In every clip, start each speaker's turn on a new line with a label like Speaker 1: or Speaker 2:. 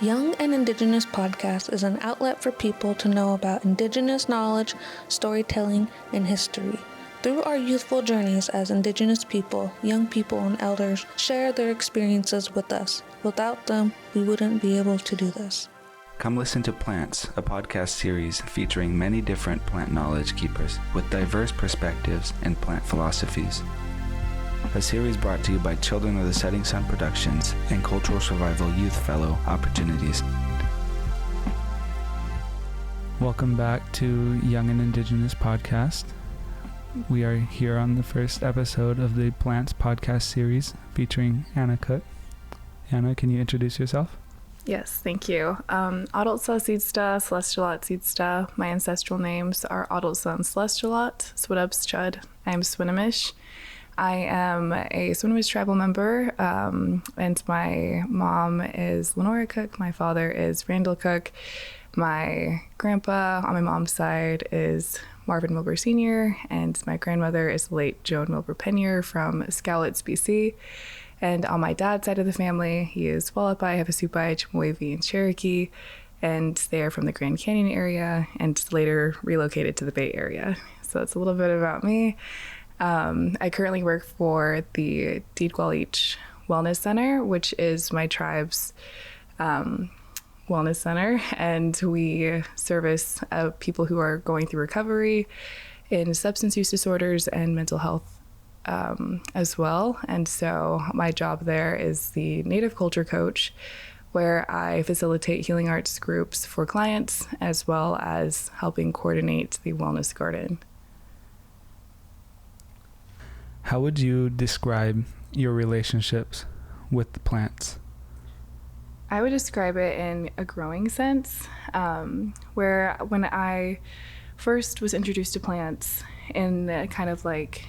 Speaker 1: Young and Indigenous Podcast is an outlet for people to know about Indigenous knowledge, storytelling, and history. Through our youthful journeys as Indigenous people, young people and elders share their experiences with us. Without them, we wouldn't be able to do this.
Speaker 2: Come listen to Plants, a podcast series featuring many different plant knowledge keepers with diverse perspectives and plant philosophies. A series brought to you by Children of the Setting Sun Productions and Cultural Survival Youth Fellow Opportunities.
Speaker 3: Welcome back to Young and Indigenous Podcast. We are here on the first episode of the Plants podcast series featuring Anna Cook. Anna, can you introduce yourself?
Speaker 4: Yes, thank you. Adultsa Seedsta, Celestialat Seedsta. My ancestral names are Adultsa and Celestialat, Swidubs Chud. I am Swinomish. I am a Swinomish Tribal member, and my mom is Lenora Cook. My father is Randall Cook. My grandpa on my mom's side is Marvin Wilbur Sr., and my grandmother is the late Joan Wilbur Penier from Skowlitz, BC. And on my dad's side of the family, he is Wallapai, Havasupai, Chemehuevi, and Cherokee, and they are from the Grand Canyon area and later relocated to the Bay Area. So that's a little bit about me. I currently work for the Deedgwalich Wellness Center, which is my tribe's wellness center, and we service people who are going through recovery in substance use disorders and mental health as well. And so my job there is the Native Culture Coach, where I facilitate healing arts groups for clients as well as helping coordinate the wellness garden.
Speaker 3: How would you describe your relationships with the plants?
Speaker 4: I would describe it in a growing sense, where when I first was introduced to plants in the kind of like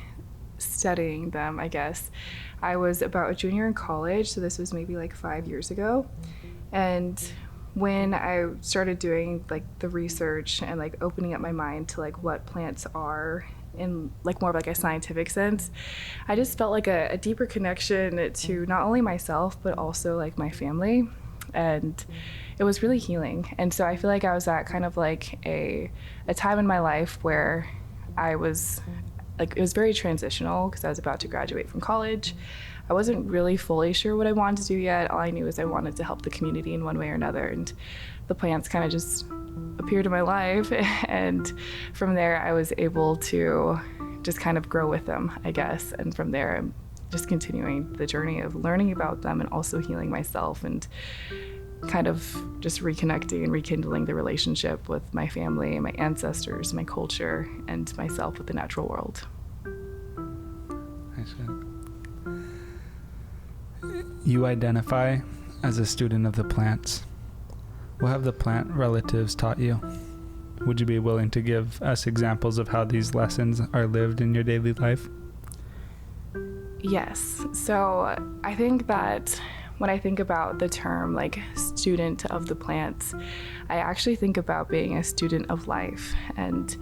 Speaker 4: studying them, I guess, I was about a junior in college, so this was maybe like 5 years ago. And when I started doing like the research and like opening up my mind to like what plants are in like more of like a scientific sense, I just felt like a deeper connection to not only myself but also like my family, and it was really healing. And so I feel like I was at kind of like a time in my life where I was like, it was very transitional because I was about to graduate from college. I wasn't really fully sure what I wanted to do yet. All I knew is I wanted to help the community in one way or another, and the plants kind of just appeared in my life. And from there I was able to just kind of grow with them, I guess. And from there I'm just continuing the journey of learning about them and also healing myself and kind of just reconnecting and rekindling the relationship with my family, my ancestors, my culture, and myself with the natural world.
Speaker 3: You identify as a student of the plants. What have the plant relatives taught you? Would you be willing to give us examples of how these lessons are lived in your daily life?
Speaker 4: Yes. So I think that when I think about the term like student of the plants, I actually think about being a student of life. And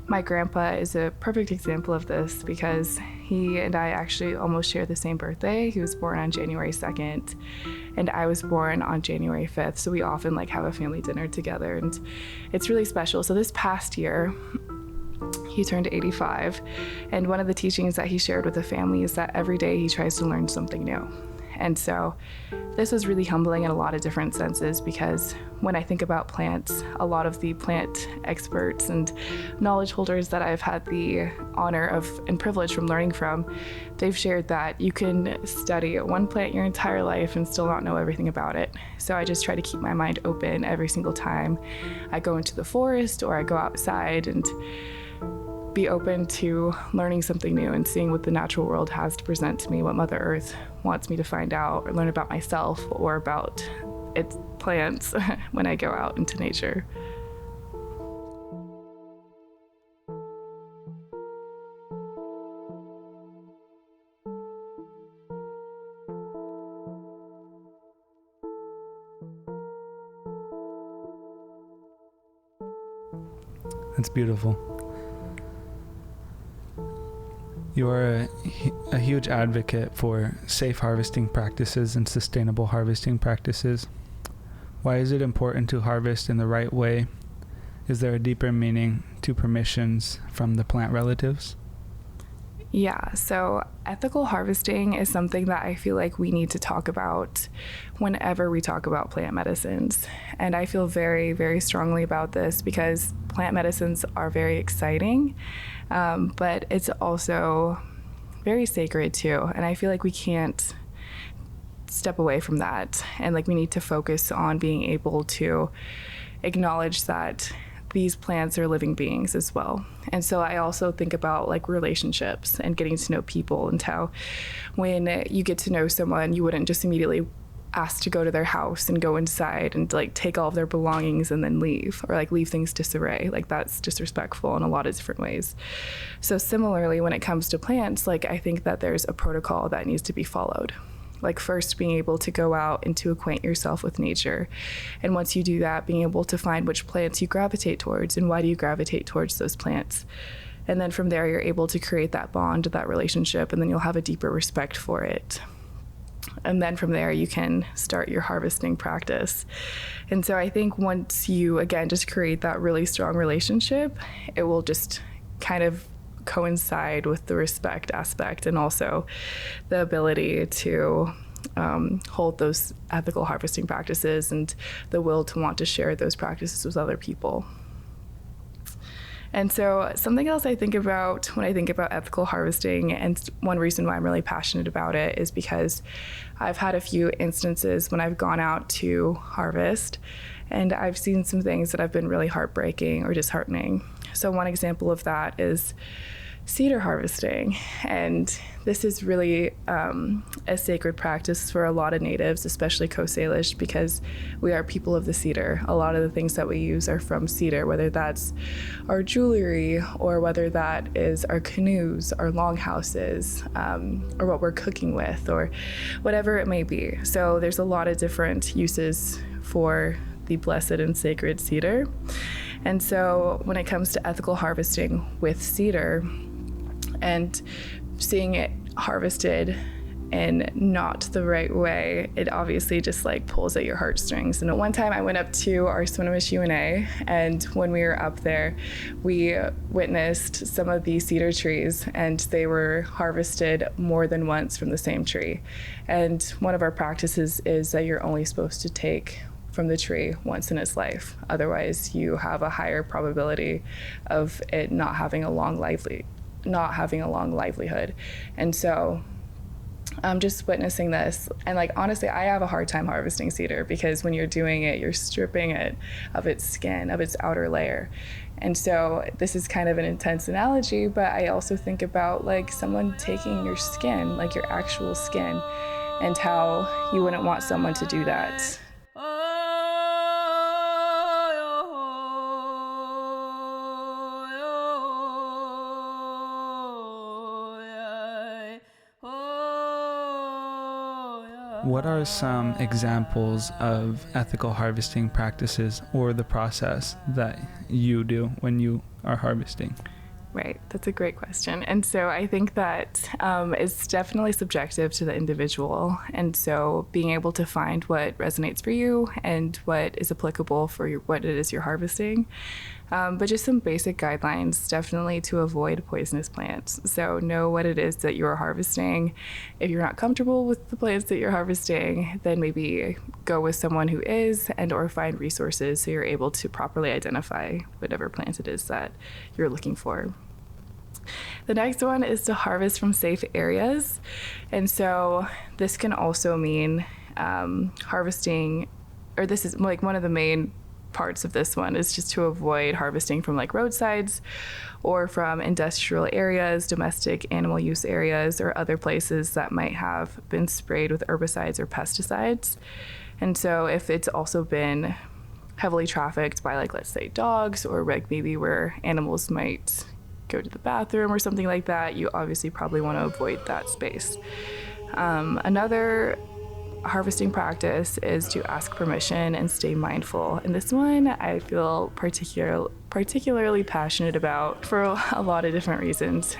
Speaker 4: my grandpa is a perfect example of this because he and I actually almost share the same birthday. He was born on January 2nd and I was born on January 5th. So we often like have a family dinner together and it's really special. So this past year, he turned 85, and one of the teachings that he shared with the family is that every day he tries to learn something new. And so this was really humbling in a lot of different senses because when I think about plants, a lot of the plant experts and knowledge holders that I've had the honor of and privilege from learning from, they've shared that you can study one plant your entire life and still not know everything about it. So I just try to keep my mind open every single time I go into the forest or I go outside, and be open to learning something new and seeing what the natural world has to present to me, what Mother Earth wants me to find out or learn about myself or about its plants when I go out into nature.
Speaker 3: That's beautiful. You are a huge advocate for safe harvesting practices and sustainable harvesting practices. Why is it important to harvest in the right way? Is there a deeper meaning to permissions from the plant relatives?
Speaker 4: Yeah, so ethical harvesting is something that I feel like we need to talk about whenever we talk about plant medicines. And I feel very, very strongly about this because plant medicines are very exciting, but it's also very sacred too. And I feel like we can't step away from that. And like we need to focus on being able to acknowledge that these plants are living beings as well. And so I also think about like relationships and getting to know people, and how when you get to know someone, you wouldn't just immediately ask to go to their house and go inside and like take all of their belongings and then leave, or like leave things disarray. Like that's disrespectful in a lot of different ways. So similarly, when it comes to plants, like I think that there's a protocol that needs to be followed. Like first being able to go out and to acquaint yourself with nature. And once you do that, being able to find which plants you gravitate towards and why do you gravitate towards those plants. And then from there, you're able to create that bond, that relationship, and then you'll have a deeper respect for it. And then from there, you can start your harvesting practice. And so I think once you, again, just create that really strong relationship, it will just kind of coincide with the respect aspect and also the ability to hold those ethical harvesting practices and the will to want to share those practices with other people. And so something else I think about when I think about ethical harvesting, and one reason why I'm really passionate about it, is because I've had a few instances when I've gone out to harvest and I've seen some things that have been really heartbreaking or disheartening. So one example of that is cedar harvesting. And this is really a sacred practice for a lot of natives, especially Coast Salish, because we are people of the cedar. A lot of the things that we use are from cedar, whether that's our jewelry or whether that is our canoes, our longhouses, or what we're cooking with, or whatever it may be. So there's a lot of different uses for the blessed and sacred cedar. And so when it comes to ethical harvesting with cedar and seeing it harvested in not the right way, it obviously just like pulls at your heartstrings. And at one time I went up to our Swinomish UNA, and when we were up there, we witnessed some of these cedar trees, and they were harvested more than once from the same tree. And one of our practices is that you're only supposed to take from the tree once in its life. Otherwise, you have a higher probability of it not having a long livelihood. And so I'm just witnessing this, and like honestly, I have a hard time harvesting cedar because when you're doing it, you're stripping it of its skin, of its outer layer. And so this is kind of an intense analogy, but I also think about like someone taking your skin, like your actual skin, and how you wouldn't want someone to do that.
Speaker 3: What are some examples of ethical harvesting practices or the process that you do when you are harvesting?
Speaker 4: Right, that's a great question. And so I think that it's definitely subjective to the individual. And so being able to find what resonates for you and what is applicable for what it is you're harvesting. But just some basic guidelines, definitely to avoid poisonous plants. So know what it is that you're harvesting. If you're not comfortable with the plants that you're harvesting, then maybe go with someone who is, and or find resources so you're able to properly identify whatever plant it is that you're looking for. The next one is to harvest from safe areas. And so this can also mean harvesting, or this is like one of the main parts of this one is just to avoid harvesting from like roadsides or from industrial areas, domestic animal use areas, or other places that might have been sprayed with herbicides or pesticides. And so if it's also been heavily trafficked by like, let's say dogs, or like maybe where animals might go to the bathroom or something like that, you obviously probably want to avoid that space. Another harvesting practice is to ask permission and stay mindful. And this one I feel particularly passionate about for a lot of different reasons.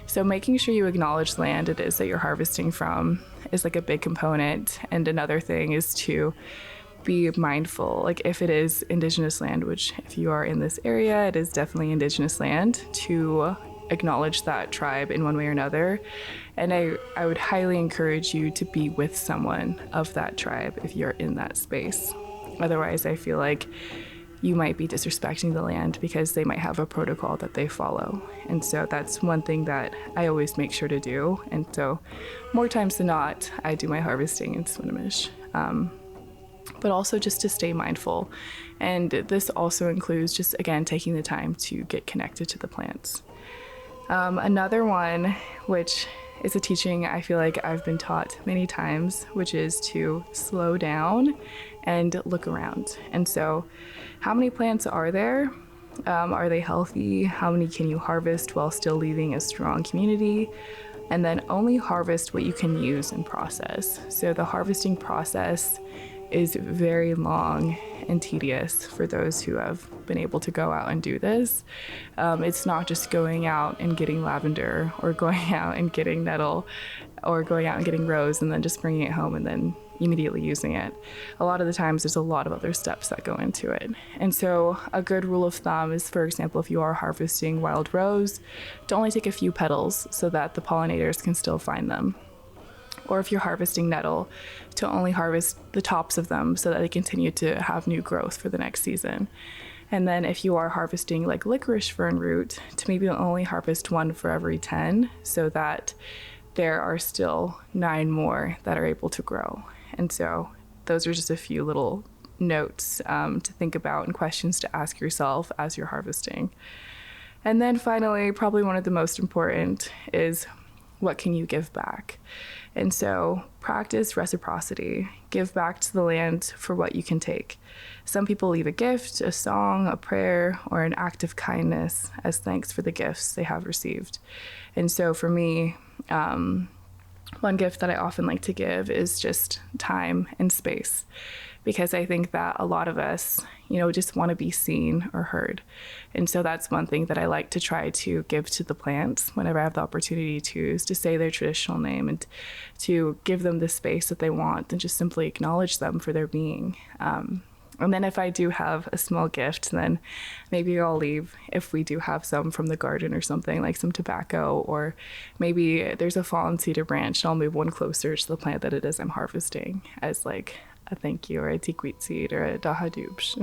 Speaker 4: So making sure you acknowledge the land it is that you're harvesting from is like a big component. And another thing is to be mindful, like if it is indigenous land, which if you are in this area, it is definitely indigenous land, to acknowledge that tribe in one way or another. And I would highly encourage you to be with someone of that tribe if you're in that space. Otherwise, I feel like you might be disrespecting the land because they might have a protocol that they follow. And so that's one thing that I always make sure to do. And so more times than not, I do my harvesting in Swinomish. But also just to stay mindful. And this also includes just, again, taking the time to get connected to the plants. Another one, which is a teaching I feel like I've been taught many times, which is to slow down and look around. And so how many plants are there? Are they healthy? How many can you harvest while still leaving a strong community? And then only harvest what you can use and process. So the harvesting process is very long and tedious for those who have been able to go out and do this. It's not just going out and getting lavender or going out and getting nettle or going out and getting rose and then just bringing it home and then immediately using it. A lot of the times there's a lot of other steps that go into it. And so a good rule of thumb is, for example, if you are harvesting wild rose, to only take a few petals so that the pollinators can still find them. Or if you're harvesting nettle, to only harvest the tops of them so that they continue to have new growth for the next season. And then if you are harvesting like licorice fern root, to maybe only harvest one for every 10 so that there are still 9 more that are able to grow. And so those are just a few little notes to think about and questions to ask yourself as you're harvesting. And then finally, probably one of the most important is, what can you give back? And so practice reciprocity. Give back to the land for what you can take. Some people leave a gift, a song, a prayer, or an act of kindness as thanks for the gifts they have received. And so for me, one gift that I often like to give is just time and space, because I think that a lot of us, just want to be seen or heard. And so that's one thing that I like to try to give to the plants whenever I have the opportunity to, is to say their traditional name and to give them the space that they want and just simply acknowledge them for their being. And then if I do have a small gift, then maybe I'll leave, if we do have some from the garden or something, like some tobacco, or maybe there's a fallen cedar branch and I'll move one closer to the plant that it is I'm harvesting as like a thank you, or a tikweet seed, or a dahadubsh.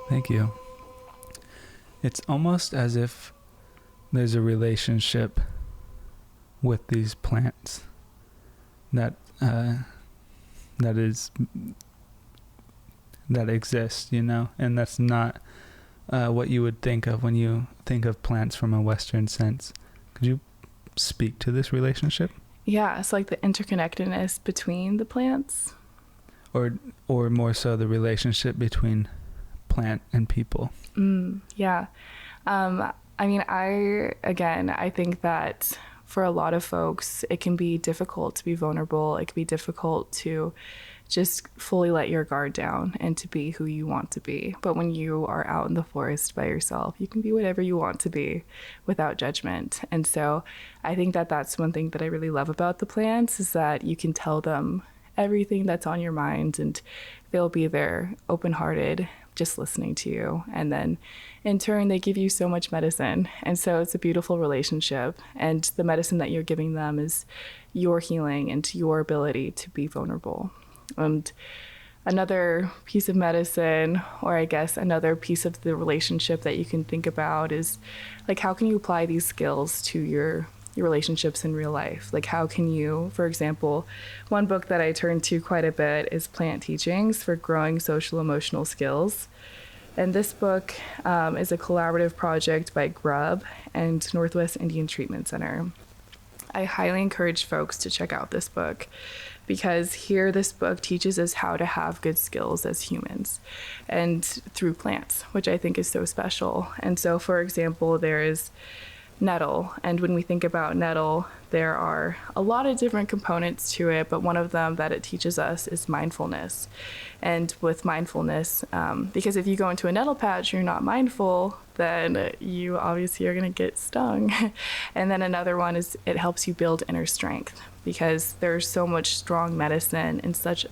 Speaker 3: Thank you. It's almost as if there's a relationship with these plants that exists, and that's not what you would think of when you think of plants from a Western sense. Could you speak to this relationship?
Speaker 4: Yeah, it's like the interconnectedness between the plants.
Speaker 3: Or more so the relationship between plant and people.
Speaker 4: Yeah. I think that for a lot of folks, it can be difficult to be vulnerable. It can be difficult to just fully let your guard down and to be who you want to be. But when you are out in the forest by yourself, you can be whatever you want to be without judgment. And so I think that that's one thing that I really love about the plants, is that you can tell them everything that's on your mind and they'll be there open-hearted, just listening to you. And then in turn, they give you so much medicine. And so it's a beautiful relationship. And the medicine that you're giving them is your healing and your ability to be vulnerable. And another piece of medicine, or I guess another piece of the relationship that you can think about, is like, how can you apply these skills to your relationships in real life? Like, how can you, for example, one book that I turn to quite a bit is Plant Teachings for Growing Social Emotional Skills. And this book is a collaborative project by Grub and Northwest Indian Treatment Center. I highly encourage folks to check out this book, because here this book teaches us how to have good skills as humans and through plants, which I think is so special. And so, for example, there is nettle. And when we think about nettle, there are a lot of different components to it, but one of them that it teaches us is mindfulness. And with mindfulness, because if you go into a nettle patch, you're not mindful, then you obviously are going to get stung. And then another one is it helps you build inner strength, because there's so much strong medicine in such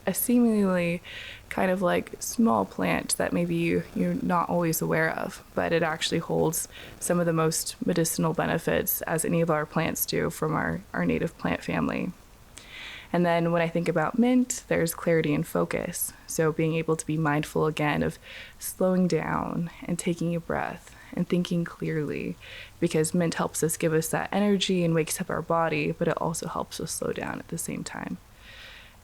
Speaker 4: a seemingly kind of like small plant that maybe you're not always aware of, but it actually holds some of the most medicinal benefits, as any of our plants do, from our native plant family. And then when I think about mint, there's clarity and focus. So being able to be mindful again of slowing down and taking a breath and thinking clearly, because mint helps us give us that energy and wakes up our body, but it also helps us slow down at the same time.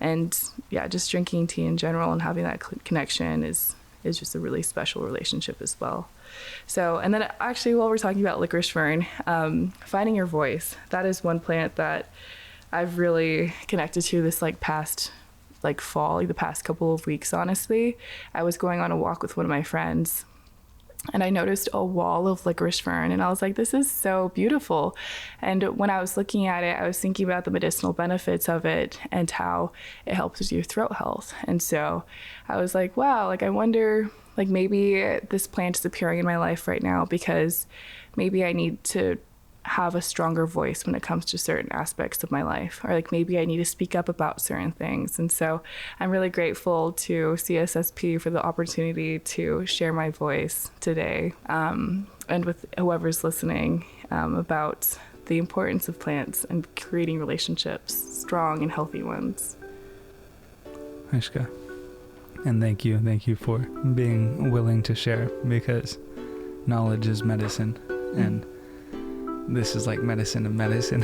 Speaker 4: And yeah, just drinking tea in general and having that connection is just a really special relationship as well. So, and then actually, while we're talking about licorice fern, finding your voice, that is one plant that I've really connected to this past fall, the past couple of weeks, honestly. I was going on a walk with one of my friends, and I noticed a wall of licorice fern, and I was like, this is so beautiful. And when I was looking at it, I was thinking about the medicinal benefits of it and how it helps with your throat health. And so I was like, wow, I wonder, maybe this plant is appearing in my life right now because maybe I need to have a stronger voice when it comes to certain aspects of my life, or maybe I need to speak up about certain things. And so I'm really grateful to CSSP for the opportunity to share my voice today, and with whoever's listening, about the importance of plants and creating relationships, strong and healthy ones.
Speaker 3: Aishka, and thank you for being willing to share, because knowledge is medicine, and this is like medicine of medicine.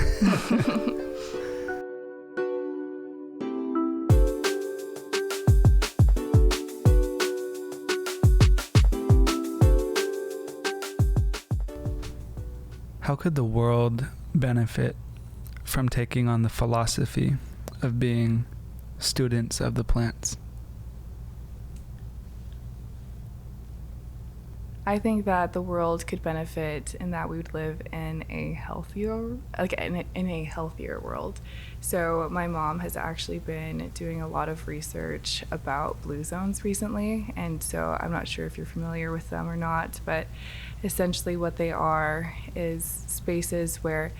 Speaker 3: How could the world benefit from taking on the philosophy of being students of the plants?
Speaker 4: I think that the world could benefit in that we would live in a healthier, in a healthier world. So my mom has actually been doing a lot of research about blue zones recently, and so I'm not sure if you're familiar with them or not, but essentially what they are is spaces where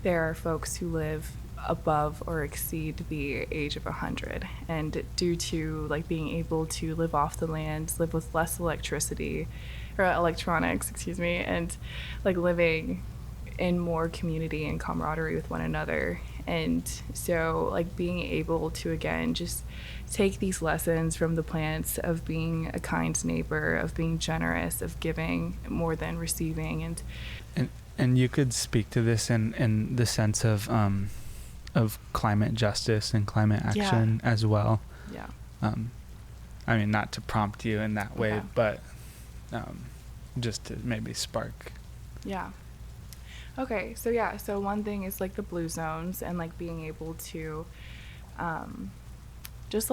Speaker 4: there are folks who live above or exceed the age of 100, and due to being able to live off the land, live with less electronics, and living in more community and camaraderie with one another. And so being able to again just take these lessons from the plants of being a kind neighbor, of being generous, of giving more than receiving.
Speaker 3: And you could speak to this in the sense of climate justice and climate action as well.
Speaker 4: Yeah.
Speaker 3: I mean, not to prompt you in that way,
Speaker 4: Okay.
Speaker 3: but just to maybe spark.
Speaker 4: Yeah. Okay, so one thing is the blue zones, and being able to just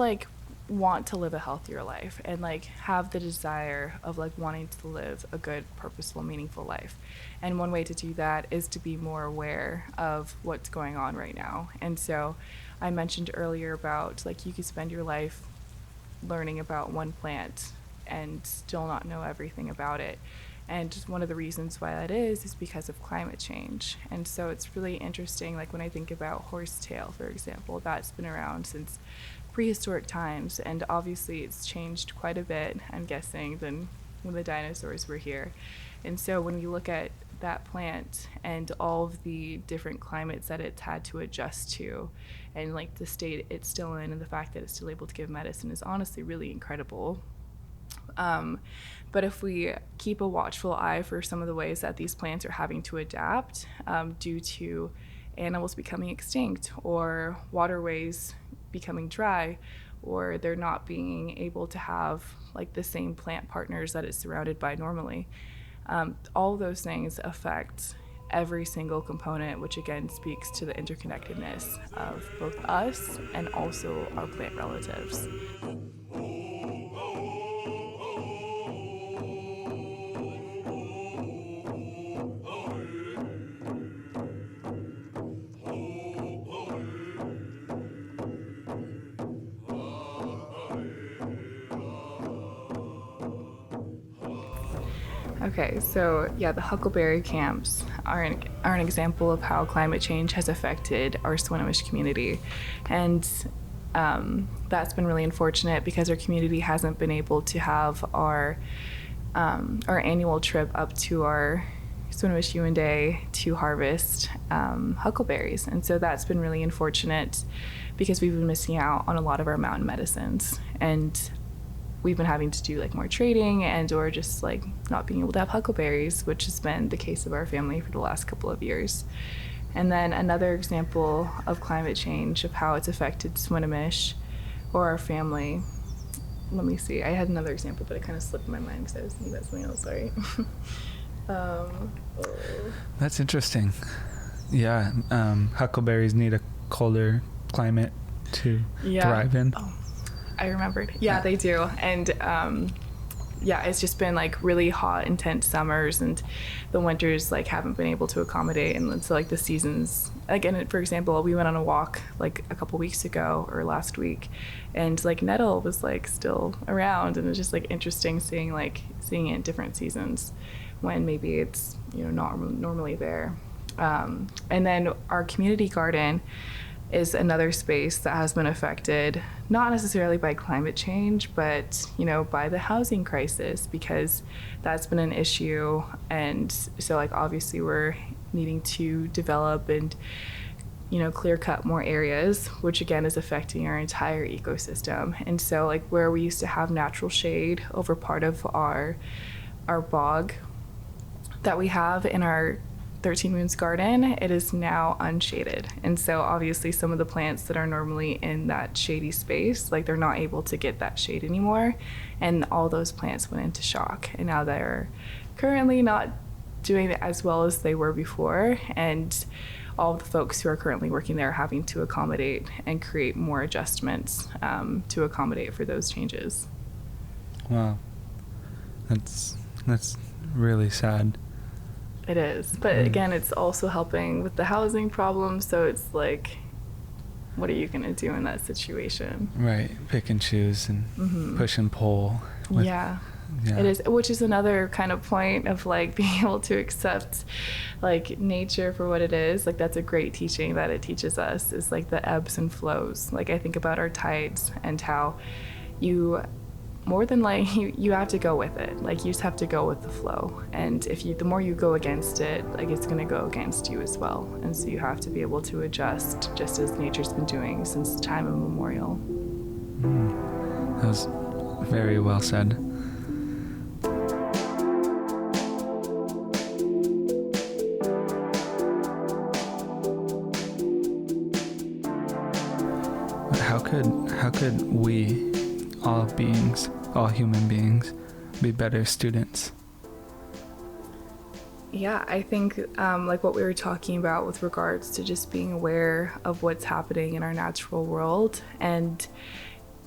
Speaker 4: want to live a healthier life, and have the desire of wanting to live a good, purposeful, meaningful life. And one way to do that is to be more aware of what's going on right now. And so I mentioned earlier about you could spend your life learning about one plant and still not know everything about it. And one of the reasons why that is because of climate change. And so it's really interesting, when I think about horsetail, for example, that's been around since prehistoric times, and obviously it's changed quite a bit, I'm guessing, than when the dinosaurs were here. And so when you look at that plant and all of the different climates that it's had to adjust to, and the state it's still in, and the fact that it's still able to give medicine is honestly really incredible. But if we keep a watchful eye for some of the ways that these plants are having to adapt due to animals becoming extinct, or waterways becoming dry, or they're not being able to have the same plant partners that it's surrounded by normally, all those things affect every single component, which again speaks to the interconnectedness of both us and also our plant relatives. Okay, so yeah, the huckleberry camps are an example of how climate change has affected our Swinomish community. And that's been really unfortunate because our community hasn't been able to have our annual trip up to our Swinomish Yuin Day to harvest huckleberries. And so that's been really unfortunate because we've been missing out on a lot of our mountain medicines. And we've been having to do like more trading and or just like not being able to have huckleberries, which has been the case of our family for the last couple of years. And then another example of climate change, of how it's affected Swinomish or our family. Let me see. I had another example, but it kind of slipped my mind because I was thinking about something else. Sorry.
Speaker 3: That's interesting. Yeah, huckleberries need a colder climate to thrive in.
Speaker 4: Oh, I remembered. Yeah, they do. And it's just been like really hot, intense summers, and the winters like haven't been able to accommodate. And so like the seasons, again, for example, we went on a walk like a couple weeks ago or last week, and like nettle was like still around, and it was just like interesting seeing it in different seasons when maybe it's not normally there. And then our community garden is another space that has been affected, not necessarily by climate change, but by the housing crisis, because that's been an issue. And so like obviously we're needing to develop and clear cut more areas, which again is affecting our entire ecosystem. And so like where we used to have natural shade over part of our bog that we have in our 13 Moons garden, it is now unshaded. And so obviously some of the plants that are normally in that shady space, like they're not able to get that shade anymore. And all those plants went into shock. And now they're currently not doing as well as they were before. And all of the folks who are currently working there are having to accommodate and create more adjustments to accommodate for those changes.
Speaker 3: Wow. That's really sad.
Speaker 4: It is. But again, it's also helping with the housing problem. So it's like, what are you going to do in that situation?
Speaker 3: Right. Pick and choose and push and pull.
Speaker 4: Yeah, it is. Which is another kind of point of like being able to accept like nature for what it is. Like that's a great teaching that it teaches us, is like the ebbs and flows. Like I think about our tides and how you have to go with it. Like you just have to go with the flow. And the more you go against it, like it's going to go against you as well. And so you have to be able to adjust, just as nature's been doing since time immemorial.
Speaker 3: That was very well said. How could we, all human beings, be better students?
Speaker 4: Yeah, I think like what we were talking about with regards to just being aware of what's happening in our natural world and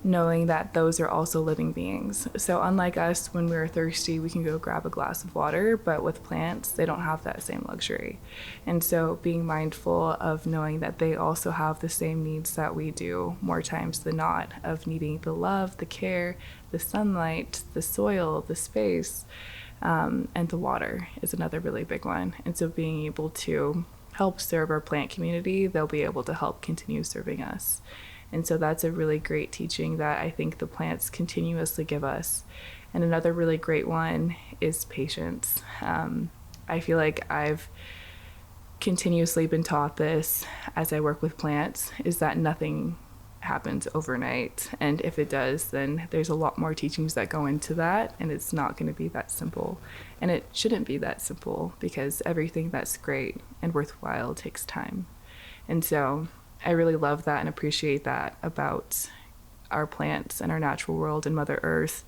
Speaker 4: knowing that those are also living beings. So unlike us, when we're thirsty, we can go grab a glass of water, but with plants, they don't have that same luxury. And so being mindful of knowing that they also have the same needs that we do, more times than not, of needing the love, the care, the sunlight, the soil, the space, and the water is another really big one. And so being able to help serve our plant community, they'll be able to help continue serving us. And so that's a really great teaching that I think the plants continuously give us. And another really great one is patience. I feel like I've continuously been taught this as I work with plants, is that nothing happens overnight. And if it does, then there's a lot more teachings that go into that, and it's not going to be that simple. And it shouldn't be that simple, because everything that's great and worthwhile takes time. And so I really love that and appreciate that about our plants and our natural world and Mother Earth.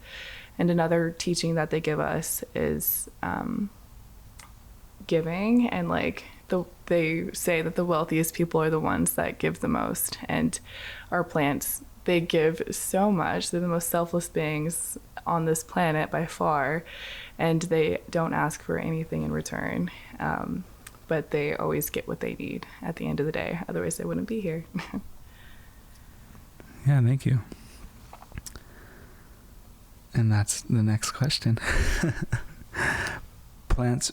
Speaker 4: And another teaching that they give us is giving, and like they say that the wealthiest people are the ones that give the most, and our plants, they give so much. They're the most selfless beings on this planet by far, and they don't ask for anything in return, but they always get what they need at the end of the day, otherwise they wouldn't be here.
Speaker 3: Yeah, thank you. And that's the next question. Plants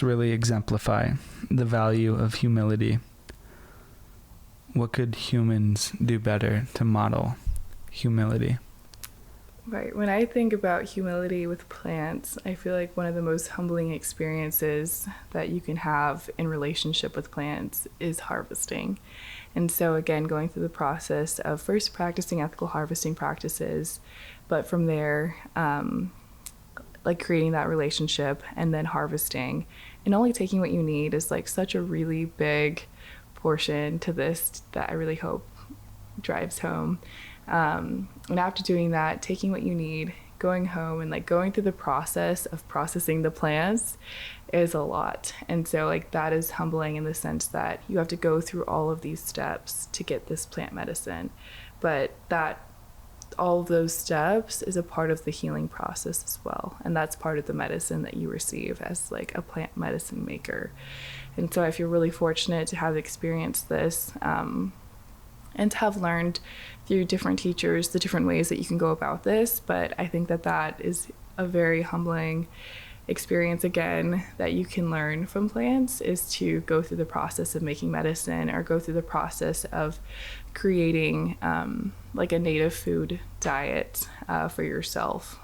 Speaker 3: really exemplify the value of humility. What could humans do better to model humility?
Speaker 4: Right. When I think about humility with plants, I feel like one of the most humbling experiences that you can have in relationship with plants is harvesting. And so again, going through the process of first practicing ethical harvesting practices, but from there, like creating that relationship and then harvesting, and only taking what you need is like such a really big portion to this that I really hope drives home. And after doing that, taking what you need, going home and like going through the process of processing the plants is a lot. And so like that is humbling in the sense that you have to go through all of these steps to get this plant medicine, but that all of those steps is a part of the healing process as well. And that's part of the medicine that you receive as like a plant medicine maker. And so I feel really fortunate to have experienced this, and to have learned through different teachers the different ways that you can go about this. But I think that that is a very humbling experience, again, that you can learn from plants, is to go through the process of making medicine or go through the process of creating like a native food diet for yourself.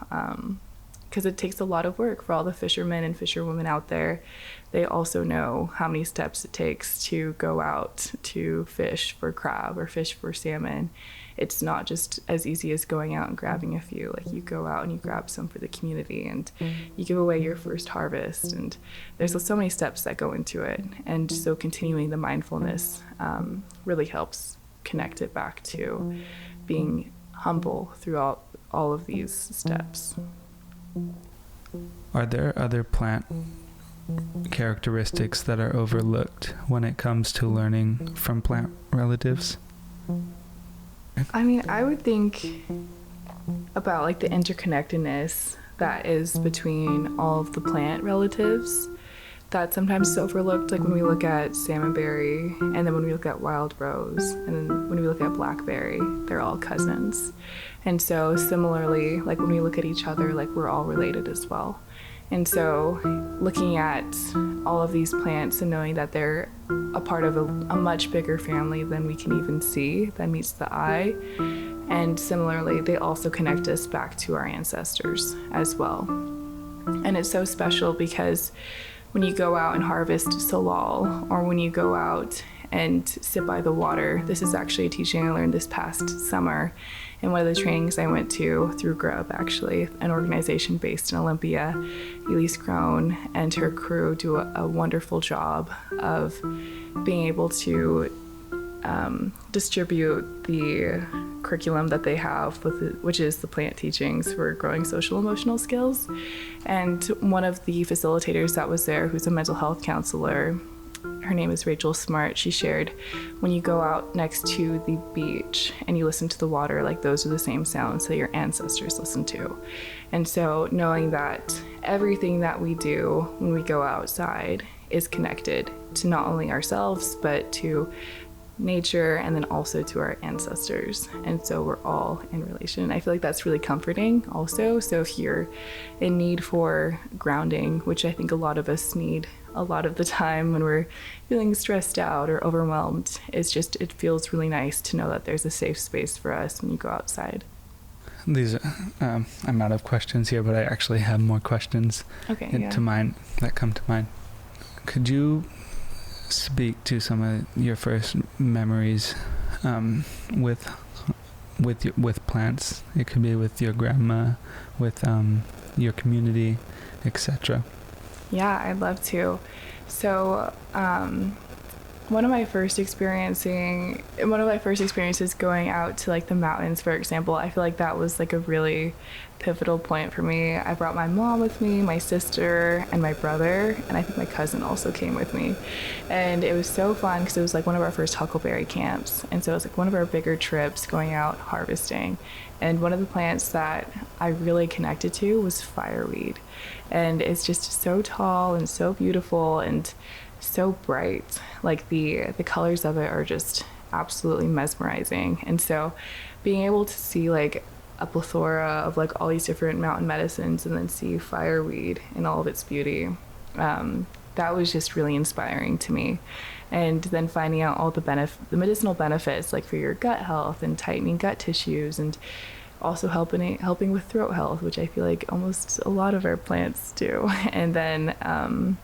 Speaker 4: Because it takes a lot of work for all the fishermen and fisherwomen out there. They also know how many steps it takes to go out to fish for crab or fish for salmon. It's not just as easy as going out and grabbing a few. Like, you go out and you grab some for the community, and you give away your first harvest. And there's so many steps that go into it. And so continuing the mindfulness really helps connect it back to being humble throughout all of these steps.
Speaker 3: Are there other plant characteristics that are overlooked when it comes to learning from plant relatives?
Speaker 4: I mean, I would think about like the interconnectedness that is between all of the plant relatives that sometimes is overlooked, like when we look at salmonberry, and then when we look at wild rose, and then when we look at blackberry, they're all cousins. And so similarly, like when we look at each other, like we're all related as well. And so looking at all of these plants and knowing that they're a part of a much bigger family than we can even see, that meets the eye. And similarly, they also connect us back to our ancestors as well. And it's so special because when you go out and harvest salal, or when you go out and sit by the water, this is actually a teaching I learned this past summer in one of the trainings I went to through GRUB, actually, an organization based in Olympia. Elise Crone and her crew do a wonderful job of being able to distribute the curriculum that they have, which is the plant teachings for growing social emotional skills. And one of the facilitators that was there, who's a mental health counselor, her name is Rachel Smart, she shared, when you go out next to the beach and you listen to the water, like those are the same sounds that your ancestors listened to. And so knowing that everything that we do when we go outside is connected to not only ourselves, but to nature, and then also to our ancestors. And so we're all in relation. I feel like that's really comforting also. So if you're in need for grounding, which I think a lot of us need a lot of the time when we're feeling stressed out or overwhelmed, it feels really nice to know that there's a safe space for us when you go outside.
Speaker 3: These I'm out of questions here, but I actually have more questions to mind that come to mind. Could you speak to some of your first memories with plants? It could be with your grandma, with your community, etc.
Speaker 4: Yeah, I'd love to. So one of my first experiences going out to like the mountains, for example, I feel like that was like a really pivotal point for me. I brought my mom with me, my sister, and my brother, and I think my cousin also came with me. And it was so fun because it was like one of our first huckleberry camps. And so it was like one of our bigger trips going out harvesting. And one of the plants that I really connected to was fireweed. And it's just so tall and so beautiful and so bright. Like the colors of it are just absolutely mesmerizing. And so being able to see like a plethora of like all these different mountain medicines and then see fireweed in all of its beauty, that was just really inspiring to me. And then finding out all the medicinal benefits, like for your gut health and tightening gut tissues, and also helping with throat health, which I feel like almost a lot of our plants do. And then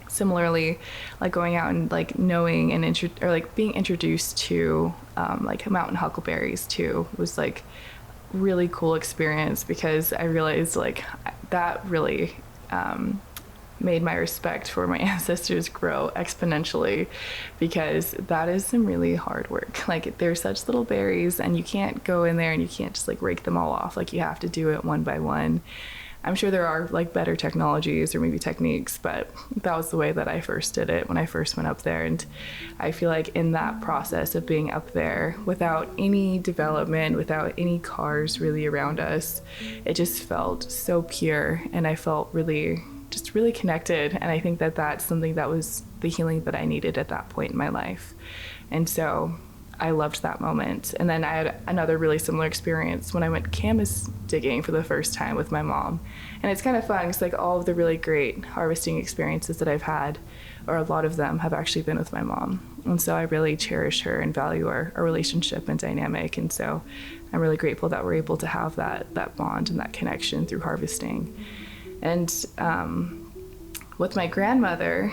Speaker 4: similarly, like going out and like knowing and being introduced to like mountain huckleberries too was like really cool experience, because I realized like that really made my respect for my ancestors grow exponentially, because that is some really hard work. Like they're such little berries and you can't go in there and you can't just like rake them all off. Like you have to do it one by one. I'm sure there are like better technologies or maybe techniques, but that was the way that I first did it when I first went up there. And I feel like in that process of being up there without any development, without any cars really around us, it just felt so pure, and I felt really connected. And I think that that's something that was the healing that I needed at that point in my life. And so I loved that moment. And then I had another really similar experience when I went Camas digging for the first time with my mom. And it's kind of fun because like all of the really great harvesting experiences that I've had, or a lot of them, have actually been with my mom. And so I really cherish her and value our relationship and dynamic. And so I'm really grateful that we're able to have that bond and that connection through harvesting. And with my grandmother,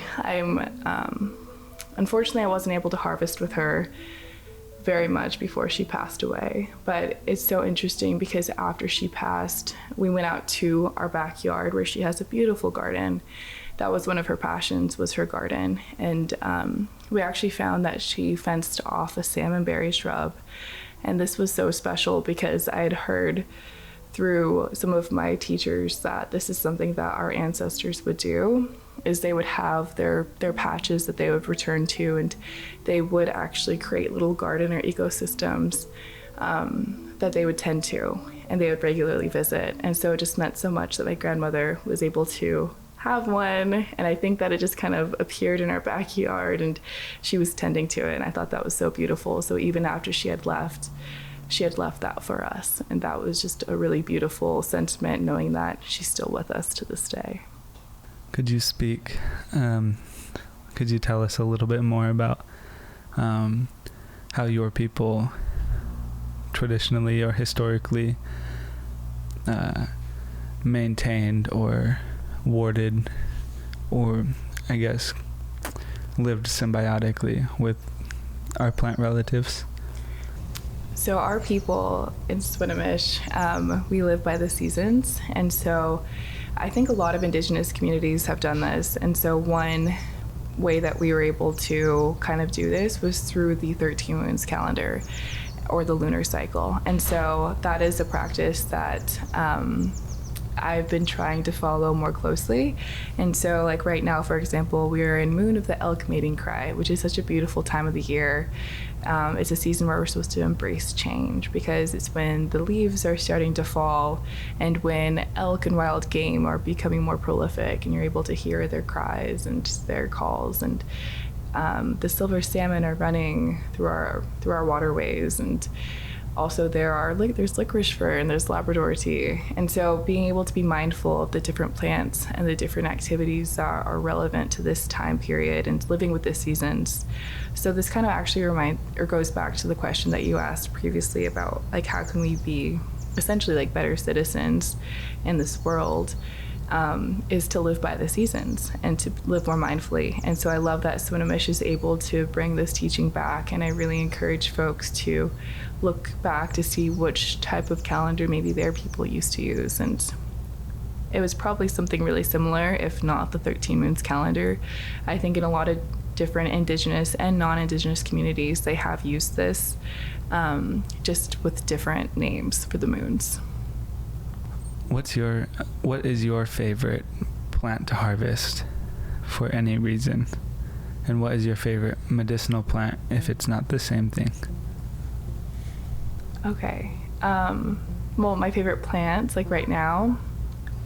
Speaker 4: unfortunately I wasn't able to harvest with her very much before she passed away. But it's so interesting because after she passed, we went out to our backyard where she has a beautiful garden. That was one of her passions, was her garden. And we actually found that she fenced off a salmonberry shrub. And this was so special because I had heard through some of my teachers that this is something that our ancestors would do, is they would have their patches that they would return to, and they would actually create little garden or ecosystems that they would tend to, and they would regularly visit. And so it just meant so much that my grandmother was able to have one, and I think that it just kind of appeared in our backyard and she was tending to it, and I thought that was so beautiful. So even after she had left that for us, and that was just a really beautiful sentiment, knowing that she's still with us to this day.
Speaker 3: Could you tell us a little bit more about how your people traditionally or historically maintained or warded, or I guess lived symbiotically with our plant relatives?
Speaker 4: So our people in Swinomish, we live by the seasons. And so I think a lot of Indigenous communities have done this. And so one way that we were able to kind of do this was through the 13 moons calendar, or the lunar cycle. And so that is a practice that I've been trying to follow more closely. And so like right now, for example, we are in Moon of the Elk Mating Cry, which is such a beautiful time of the year. It's a season where we're supposed to embrace change, because it's when the leaves are starting to fall and when elk and wild game are becoming more prolific, and you're able to hear their cries and their calls, and the silver salmon are running through our waterways. And also there's licorice fir and there's Labrador tea. And so being able to be mindful of the different plants and the different activities that are relevant to this time period and living with the seasons. So this kind of actually goes back to the question that you asked previously about like how can we be essentially like better citizens in this world, is to live by the seasons and to live more mindfully. And so I love that Swinomish is able to bring this teaching back, and I really encourage folks to look back to see which type of calendar maybe their people used to use. And it was probably something really similar, if not the 13 moons calendar. I think in a lot of different indigenous and non-indigenous communities, they have used this just with different names for the moons.
Speaker 3: What is your favorite plant to harvest for any reason? And what is your favorite medicinal plant if it's not the same thing?
Speaker 4: Okay. Well, my favorite plants, like right now,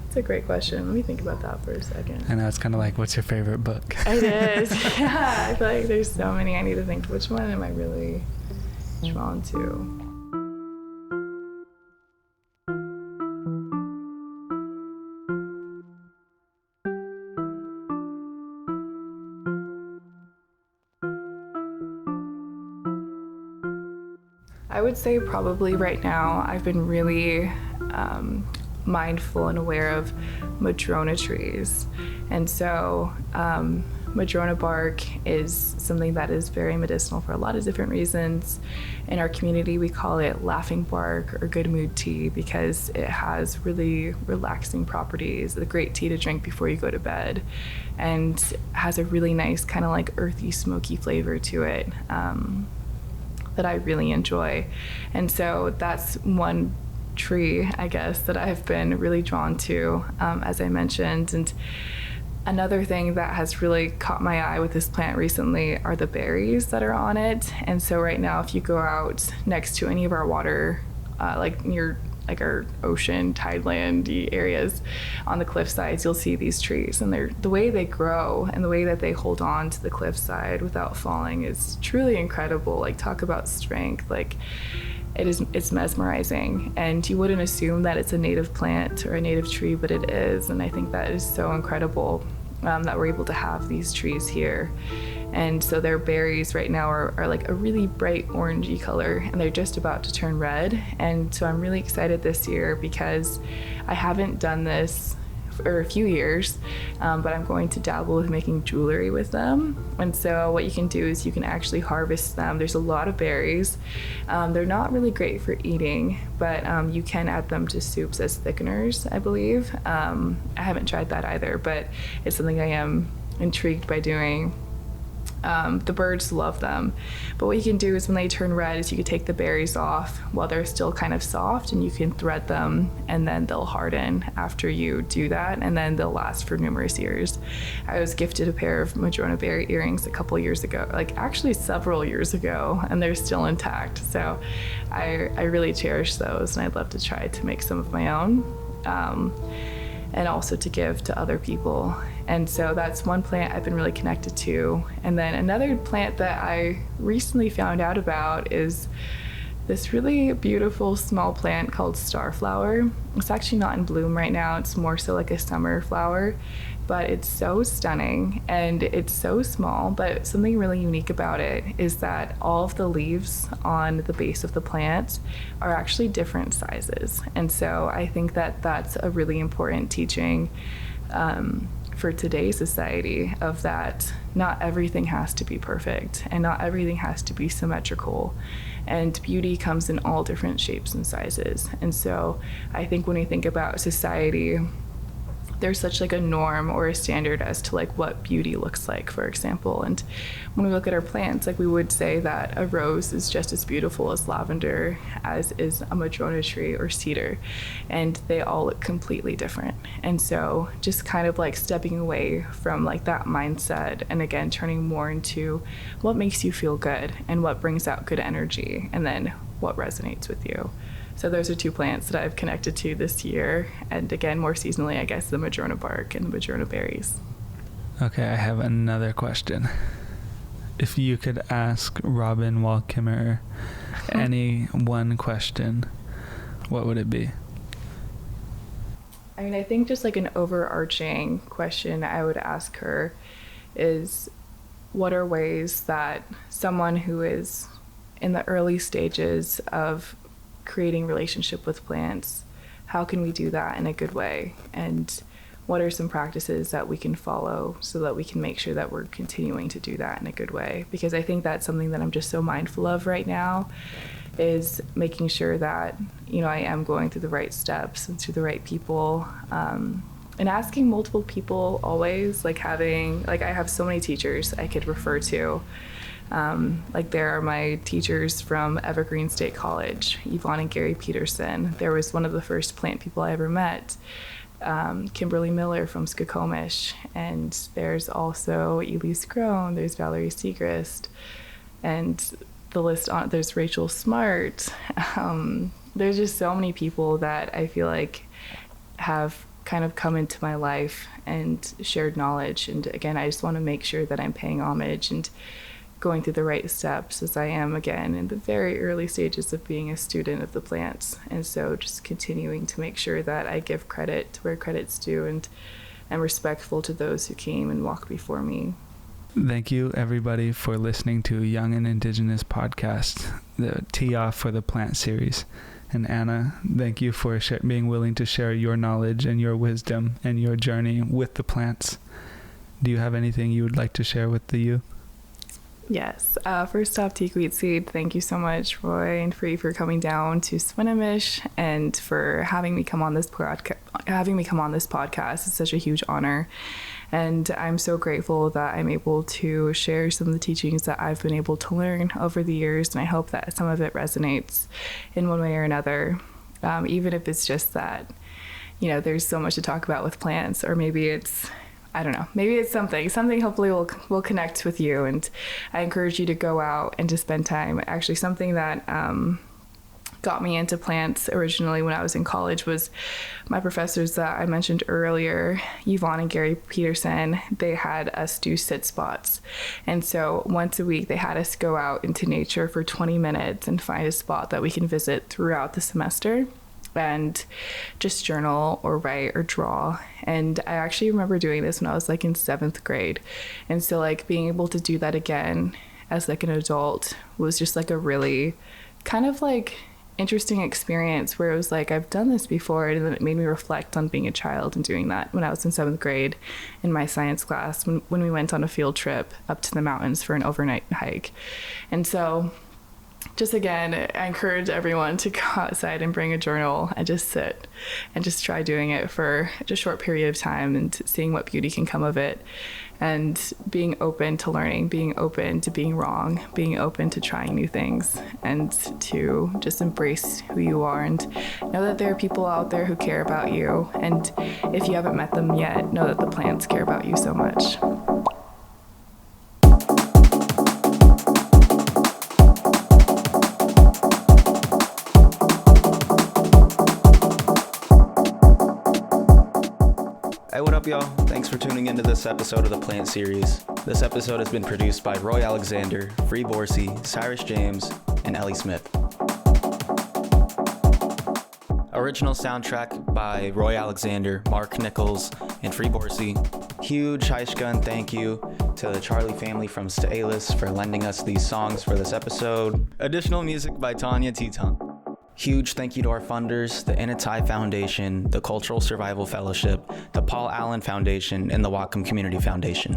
Speaker 4: it's a great question. Let me think about that for a second.
Speaker 3: I know it's kind of like, what's your favorite book?
Speaker 4: It is. Yeah, I feel like there's so many. I need to think, which one am I really drawn to? I would say probably right now I've been really mindful and aware of madrona trees. And so madrona bark is something that is very medicinal for a lot of different reasons. In our community, we call it laughing bark or good mood tea because it has really relaxing properties, a great tea to drink before you go to bed, and has a really nice kind of like earthy, smoky flavor to it that I really enjoy. And so that's one tree, I guess, that I've been really drawn to, as I mentioned. And another thing that has really caught my eye with this plant recently are the berries that are on it. And so right now, if you go out next to any of our water, like near like our ocean, tideland areas on the cliff sides, you'll see these trees, and the way they grow and the way that they hold on to the cliffside without falling is truly incredible. Like, talk about strength. Like, it's mesmerizing, and you wouldn't assume that it's a native plant or a native tree, but it is. And I think that is so incredible that we're able to have these trees here. And so their berries right now are like a really bright orangey color, and they're just about to turn red. And so I'm really excited this year because I haven't done this for a few years, but I'm going to dabble with making jewelry with them. And so what you can do is you can actually harvest them. There's a lot of berries. They're not really great for eating, but you can add them to soups as thickeners, I believe. I haven't tried that either, but it's something I am intrigued by doing. The birds love them, but what you can do is when they turn red is you can take the berries off while they're still kind of soft, and you can thread them, and then they'll harden after you do that, and then they'll last for numerous years. I was gifted a pair of madrona berry earrings a couple years ago, like actually several years ago, and they're still intact. So I really cherish those, and I'd love to try to make some of my own. And also to give to other people. And so that's one plant I've been really connected to. And then another plant that I recently found out about is this really beautiful small plant called starflower. It's actually not in bloom right now. It's more so like a summer flower, but it's so stunning and it's so small. But something really unique about it is that all of the leaves on the base of the plant are actually different sizes. And so I think that that's a really important teaching for today's society, of that not everything has to be perfect and not everything has to be symmetrical, and beauty comes in all different shapes and sizes. And so I think when we think about society, there's such like a norm or a standard as to like what beauty looks like, for example. And when we look at our plants, like we would say that a rose is just as beautiful as lavender, as is a madrona tree or cedar, and they all look completely different. And so just kind of like stepping away from like that mindset, and again turning more into what makes you feel good and what brings out good energy, and then what resonates with you. So those are two plants that I've connected to this year. And again, more seasonally, I guess, the madrona bark and the madrona berries.
Speaker 3: Okay, I have another question. If you could ask Robin Wall Kimmerer any one question, what would it be?
Speaker 4: I mean, I think just like an overarching question I would ask her is, what are ways that someone who is in the early stages of creating relationship with plants, how can we do that in a good way? And what are some practices that we can follow so that we can make sure that we're continuing to do that in a good way? Because I think that's something that I'm just so mindful of right now, is making sure that, you know, I am going through the right steps and through the right people, and asking multiple people always, like I have so many teachers I could refer to. Like there are my teachers from Evergreen State College, Yvonne and Gary Peterson. There was one of the first plant people I ever met, Kimberly Miller from Swinomish, and there's also Elise Groen, there's Valerie Segrist, and the list on, there's Rachel Smart. There's just so many people that I feel like have kind of come into my life and shared knowledge. And again, I just want to make sure that I'm paying homage and going through the right steps, as I am again in the very early stages of being a student of the plants. And so just continuing to make sure that I give credit to where credit's due and am respectful to those who came and walked before me.
Speaker 3: Thank you, everybody, for listening to Young and Indigenous Podcast, the tee off for the plant series. And Anna, thank you for being willing to share your knowledge and your wisdom and your journey with the plants. Do you have anything you would like to share with the youth?
Speaker 4: Yes. First off, Teakweed Seed, thank you so much, Roy and Free, for coming down to Swinomish and for having me come on this podcast. It's such a huge honor. And I'm so grateful that I'm able to share some of the teachings that I've been able to learn over the years. And I hope that some of it resonates in one way or another, even if it's just that, there's so much to talk about with plants, or maybe it's, I don't know, maybe it's something hopefully will connect with you. And I encourage you to go out and to spend time. Actually, something that got me into plants originally when I was in college was my professors that I mentioned earlier, Yvonne and Gary Peterson. They had us do sit spots. And so once a week, they had us go out into nature for 20 minutes and find a spot that we can visit throughout the semester and just journal or write or draw. And I actually remember doing this when I was like in 7th grade. And so like being able to do that again as like an adult was just like a really kind of like interesting experience where it was like, I've done this before. And then it made me reflect on being a child and doing that when I was in 7th grade in my science class when we went on a field trip up to the mountains for an overnight hike. And so just again, I encourage everyone to go outside and bring a journal and just sit and just try doing it for a short period of time and seeing what beauty can come of it, and being open to learning, being open to being wrong, being open to trying new things, and to just embrace who you are and know that there are people out there who care about you. And if you haven't met them yet, know that the plants care about you so much.
Speaker 2: Hey, what up, y'all? Thanks for tuning into this episode of the Plant Series. This episode has been produced by Roy Alexander, Free Borsey, Cyrus James, and Ellie Smith. Original soundtrack by Roy Alexander, Mark Nichols, and Free Borsey. Huge Haishka thank you to the Charlie family from Staelis for lending us these songs for this episode. Additional music by Tanya Teton. Huge thank you to our funders, the Initai Foundation, the Cultural Survival Fellowship, the Paul Allen Foundation, and the Whatcom Community Foundation.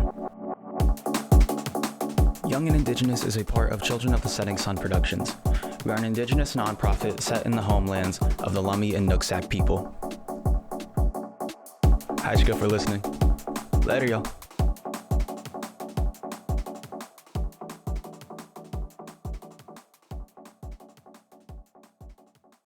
Speaker 2: Young and Indigenous is a part of Children of the Setting Sun Productions. We are an Indigenous nonprofit set in the homelands of the Lummi and Nooksack people. How'd you go for listening? Later, y'all.